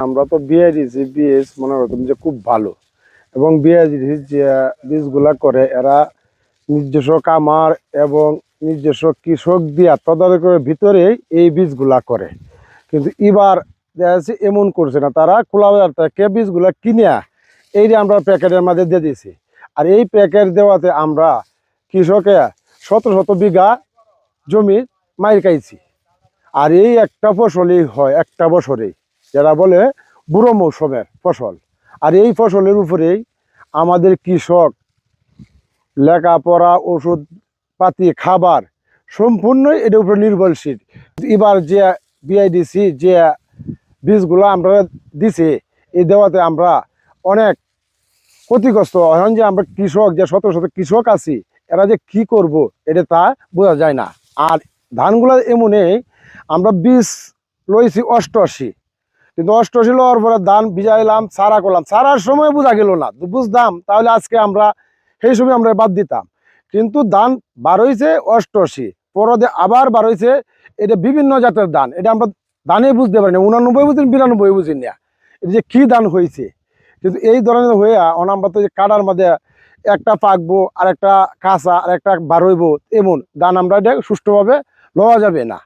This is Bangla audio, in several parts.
আমরা তো বিআইডিসি বীজ মনে করতাম যে খুব ভালো, এবং বিআইডিসি যে বীজগুলা করে এরা নিজস্ব কামার এবং নিজস্ব কৃষক দিয়া তদারকের ভিতরেই এই বীজগুলা করে। কিন্তু এবার দেখা যাচ্ছে এমন করছে না, তারা খোলা বাজার থেকে বীজগুলা কিনে এই যে আমরা প্যাকেটের মাঝে দিয়ে দিয়েছি। আর এই প্যাকেট দেওয়াতে আমরা কৃষকে শত শত বিঘা জমি মাইর খাইছি। আর এই একটা ফসলই হয় একটা বছরেই, যারা বলে বুড়ো মৌসুমের ফসল। আর এই ফসলের উপরেই আমাদের কৃষক লেখাপড়া, ওষুধ পাতি, খাবার সম্পূর্ণই এটার উপরে নির্ভরশীল। এবার যে বিআইডিসি যে বীজগুলো আমরা দিছি, এই দেওয়াতে আমরা অনেক ক্ষতিগ্রস্ত। এখন যে আমরা কৃষক, যে শত শত কৃষক আছি, এরা যে কি করব এটা তা বোঝা যায় না। আর ধানগুলো এমনই, আমরা বীজ লইছি 88, কিন্তু 88 লওয়ার পরে ধান ভিজাইলাম, চারা করলাম, চারার সময় বোঝা গেল না, বুঝতাম তাহলে আজকে আমরা সেই সময় আমরা বাদ দিতাম। কিন্তু ধান বার হয়েছে 88, পরে আবার বার হয়েছে, এটা বিভিন্ন জাতের ধান, এটা আমরা ধানে বুঝতে পারি না, 89 বুঝিনি, 92 বুঝি না এটা যে কি ধান হয়েছে। কিন্তু এই ধরনের হয়ে আমরা তো যে কাটার মধ্যে একটা পাকবো আর একটা কাঁচা আর একটা বার হইব, এমন ধান আমরা এটা সুষ্ঠুভাবে লওয়া যাবে না।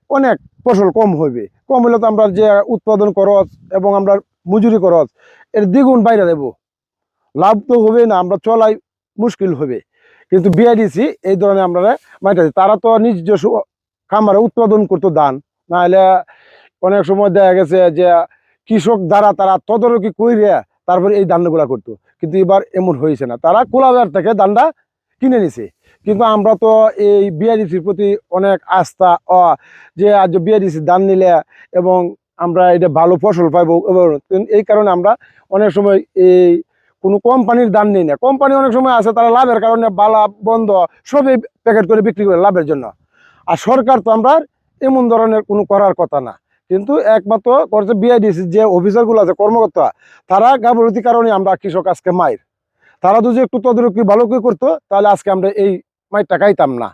অনেক ফসল কম হইবে, কম হইলে তো আমরা যে উৎপাদন খরচ এবং আমরা মজুরি খরচ এর দ্বিগুণ বাইরে দেব, লাভ তো হবে না, আমরা চলাই মুশকিল হবে। কিন্তু বিআইডিসি এই ধরনের আমরা মাইটা, তারা তো নিজস্ব খামারে উৎপাদন করতো ধান, নাহলে অনেক সময় দেখা গেছে যে কৃষক দ্বারা তারা তদারকি কইরে তারপরে এই ধানগুলা করতো। কিন্তু এবার এমন হয়েছে না, তারা খোলা বাজার থেকে ধানটা কিনে নিছে। কিন্তু আমরা তো এই বিআইডিসির প্রতি অনেক আস্থা, যে আজ বিআইডিসির ধান নিলে এবং আমরা এটা ভালো ফসল পাইব, এবং এই কারণে আমরা অনেক সময় এই কোনো কোম্পানির ধান নিই না। কোম্পানি অনেক সময় আছে, তারা লাভের কারণে বালা বন্ধ সবই প্যাকেট করে বিক্রি করে লাভের জন্য। আর সরকার তো আমরা এমন ধরনের কোনো করার কথা না, কিন্তু একমাত্র করছে বিআইডিসি যে অফিসারগুলো আছে, কর্মকর্তা, তারা গাফলতির কারণে আমরা কৃষক আজকে মাইর। তারা যদি একটু তদারকি ভালো করে করতো, তাহলে আজকে আমরা এই মাইরটা খাইতাম না।